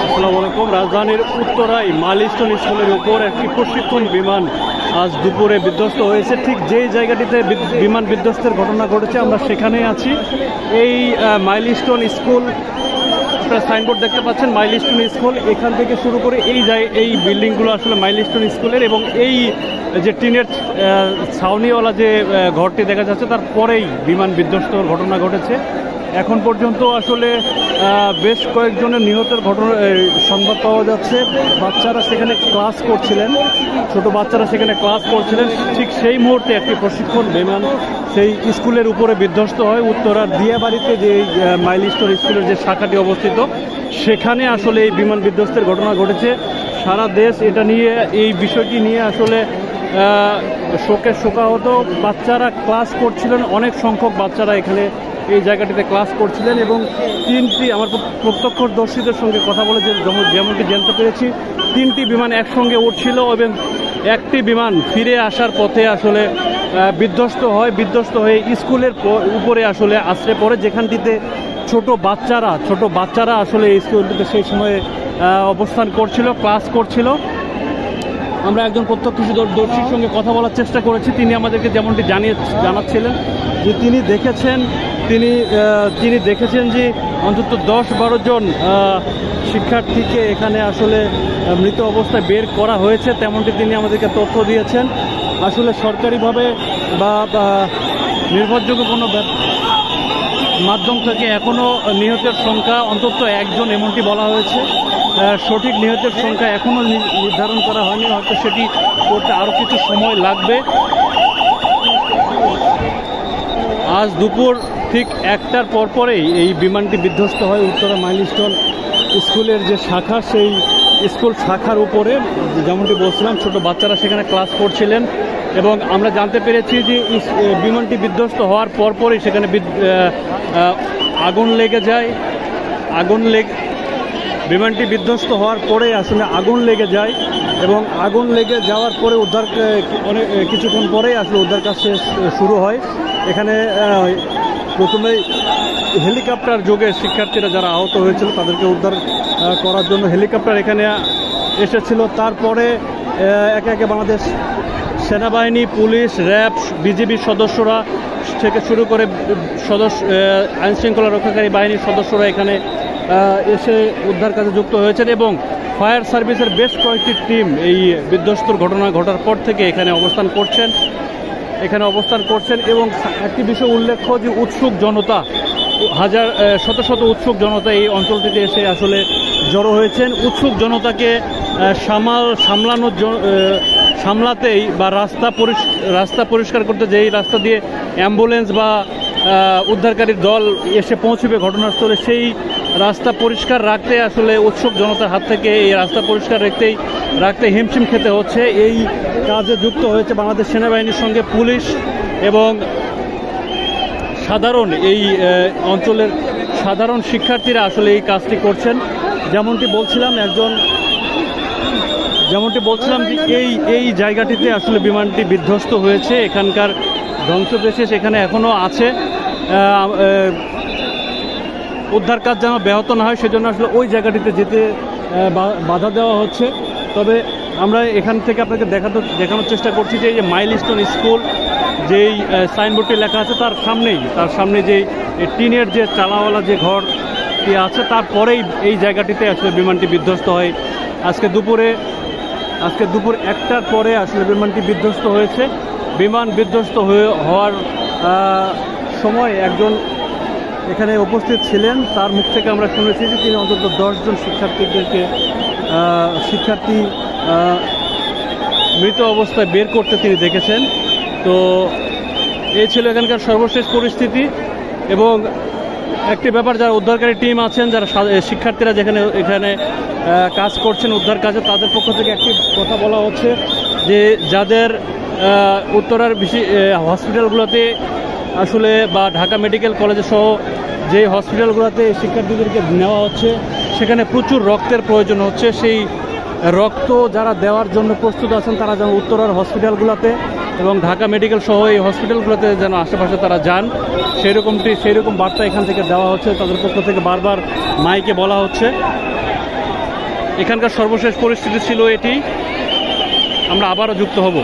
আসসালামু আলাইকুম। রাজধানীর উত্তরায় মাইলস্টোন স্কুলের উপর একটি প্রশিক্ষণ বিমান আজ দুপুরে বিধ্বস্ত হয়েছে। ঠিক যেই জায়গাটিতে বিমান বিধ্বস্তের ঘটনা ঘটেছে আমরা সেখানেই আছি। এই মাইলস্টোন স্কুল, আপনারা সাইনবোর্ড দেখতে পাচ্ছেন মাইলস্টোন স্কুল। এখান থেকে শুরু করে এই বিল্ডিংগুলো আসলে মাইলস্টোন স্কুলের, এবং এই যে টিনের ছাউনিওয়ালা যে ঘরটি দেখা যাচ্ছে তার পরেই বিমান বিধ্বস্তর ঘটনা ঘটেছে। এখন পর্যন্ত আসলে বেশ কয়েকজনের নিহতের ঘটনা সংবাদ পাওয়া যাচ্ছে। বাচ্চারা সেখানে ক্লাস করছিলেন, ছোট বাচ্চারা সেখানে ক্লাস করছিলেন। ঠিক সেই মুহূর্তে একটি প্রশিক্ষণ বিমান সেই স্কুলের উপরে বিধ্বস্ত হয়। উত্তরার দিয়াবাড়িতে যে মাইলস্টোন স্কুলের যে শাখাটি অবস্থিত সেখানে আসলে এই বিমান বিধ্বস্তের ঘটনা ঘটেছে। সারা দেশ এটা নিয়ে, এই বিষয়টি নিয়ে আসলে শোকাহত। বাচ্চারা ক্লাস করছিলেন, অনেক সংখ্যক বাচ্চারা এখানে এই জায়গাটিতে ক্লাস করছিলেন, এবং আমার প্রত্যক্ষদর্শীদের সঙ্গে কথা বলে যেমনটি জানতে পেরেছি 3টি বিমান একসঙ্গে উঠছিল, এবং একটি বিমান ফিরে আসার পথে আসলে বিধ্বস্ত হয়ে স্কুলের উপরে আসলে আশ্রে পড়ে, যেখানটিতে ছোট বাচ্চারা আসলে এই স্কুলটিতে সেই সময়ে অবস্থান করছিল, ক্লাস করছিল। আমরা একজন প্রত্যক্ষদর্শীর সঙ্গে কথা বলার চেষ্টা করেছি। তিনি আমাদেরকে যেমনটি জানাচ্ছিলেন যে তিনি দেখেছেন যে অন্তত 10-12 জন শিক্ষার্থীকে এখানে আসলে মৃত অবস্থায় বের করা হয়েছে, তেমনটি তিনি আমাদেরকে তথ্য দিয়েছেন। আসলে সরকারিভাবে বা নির্ভরযোগ্য কোনো মাধ্যম থেকে এখনও নিহতের সংখ্যা অন্তত 1 জন এমনটি বলা হয়েছে। সঠিক নিহতের সংখ্যা এখনও নির্ধারণ করা হয়নি, হয়তো সেটি করতে আরও কিছু সময় লাগবে। আজ দুপুর ঠিক 1টার পরেই এই বিমানটি বিধ্বস্ত হয় উত্তরা মাইলস্টোন স্কুলের যে শাখা, সেই স্কুল শাখার উপরে। যেমনটি বলছিলাম, ছোট বাচ্চারা সেখানে ক্লাস করছিলেন, এবং আমরা জানতে পেরেছি যে বিমানটি বিধ্বস্ত হওয়ার পরপরই সেখানে আগুন লেগে যায়। বিমানটি বিধ্বস্ত হওয়ার পরে আসলে আগুন লেগে যায়, এবং আগুন লেগে যাওয়ার পরে কিছুক্ষণ পরেই আসলে উদ্ধার কাজ শুরু হয়। এখানে প্রথমে হেলিকপ্টার যোগে শিক্ষার্থীরা যারা আহত হয়েছিল তাদেরকে উদ্ধার করার জন্য হেলিকপ্টার এখানে এসেছিল। তারপরে একে একে বাংলাদেশ সেনাবাহিনী, পুলিশ, র্যাব, বিজিবির সদস্যরা থেকে শুরু করে আইনশৃঙ্খলা রক্ষাকারী বাহিনীর সদস্যরা এখানে এসে উদ্ধার কাজে যুক্ত হয়েছেন, এবং ফায়ার সার্ভিসের বেশ কয়েকটি টিম এই বিধ্বস্তর ঘটনা ঘটার পর থেকে এখানে অবস্থান করছেন। এবং একটি বিষয় উল্লেখ্য যে উৎসুক জনতা, শত উৎসুক জনতা এই অঞ্চলটিতে এসে আসলে জড়ো হয়েছেন। উৎসুক জনতাকে সামলাতেই বা রাস্তা পরিষ্কার করতে, যেই রাস্তা দিয়ে অ্যাম্বুলেন্স বা উদ্ধারকারীর দল এসে পৌঁছবে ঘটনাস্থলে, সেই রাস্তা পরিষ্কার রাখতে আসলে উৎসুক জনতার হাত থেকে এই রাস্তা পরিষ্কার রাখতে হিমশিম খেতে হচ্ছে। এই কাজে যুক্ত হয়েছে বাংলাদেশ সেনাবাহিনীর সঙ্গে পুলিশ, এবং এই অঞ্চলের সাধারণ শিক্ষার্থীরা আসলে এই কাজটি করছেন। যেমনটি বলছিলাম যে এই জায়গাটিতে আসলে বিমানটি বিধ্বস্ত হয়েছে। এখানকার ধ্বংসবিশেষ এখানে এখনও আছে। উদ্ধার কাজ যেন ব্যাহত না হয় সেজন্য আসলে ওই জায়গাটিতে যেতে বাধা দেওয়া হচ্ছে। তবে আমরা এখান থেকে আপনাকে দেখানোর চেষ্টা করছি যে এই যে মাইলস্টোন স্কুল যেই সাইনবোর্ডটি লেখা আছে তার সামনে যেই টিনের যে চালাওয়ালা যে ঘরটি আছে, তারপরেই এই জায়গাটিতে আসলে বিমানটি বিধ্বস্ত হয়। আজকে দুপুর 1টার পরে আসলে বিমানটি বিধ্বস্ত হয়েছে। বিমান বিধ্বস্ত হওয়ার সময় একজন এখানে উপস্থিত ছিলেন, তার মুখ থেকে আমরা শুনেছি যে তিনি অন্তত 10 জন শিক্ষার্থী মৃত অবস্থায় বের করতে তিনি দেখেছেন। তো এই ছিল এখানকার সর্বশেষ পরিস্থিতি। এবং একটি ব্যাপার, যারা উদ্ধারকারী টিম আছেন, যারা শিক্ষার্থীরা এখানে কাজ করছেন উদ্ধার কাজে, তাদের পক্ষ থেকে একটি কথা বলা হচ্ছে যে যাদের উত্তরার হসপিটালগুলোতে আসলে বা ঢাকা মেডিকেল কলেজ সহ যে হসপিটালগুলোতে শিক্ষার্থীদেরকে নেওয়া হচ্ছে সেখানে প্রচুর রক্তের প্রয়োজন হচ্ছে। সেই রক্ত যারা দেওয়ার জন্য প্রস্তুত আছেন তারা যেন উত্তরার হসপিটালগুলোতে এবং ঢাকা মেডিকেল সহ এই হসপিটালগুলোতে যেন আশেপাশে তারা যান, সেই রকম বার্তা এখান থেকে দেওয়া হচ্ছে। তাদের পক্ষ থেকে বারবার মাইকে বলা হচ্ছে। এখানকার সর্বশেষ পরিস্থিতি ছিল এটি। আমরা আবারও যুক্ত হব।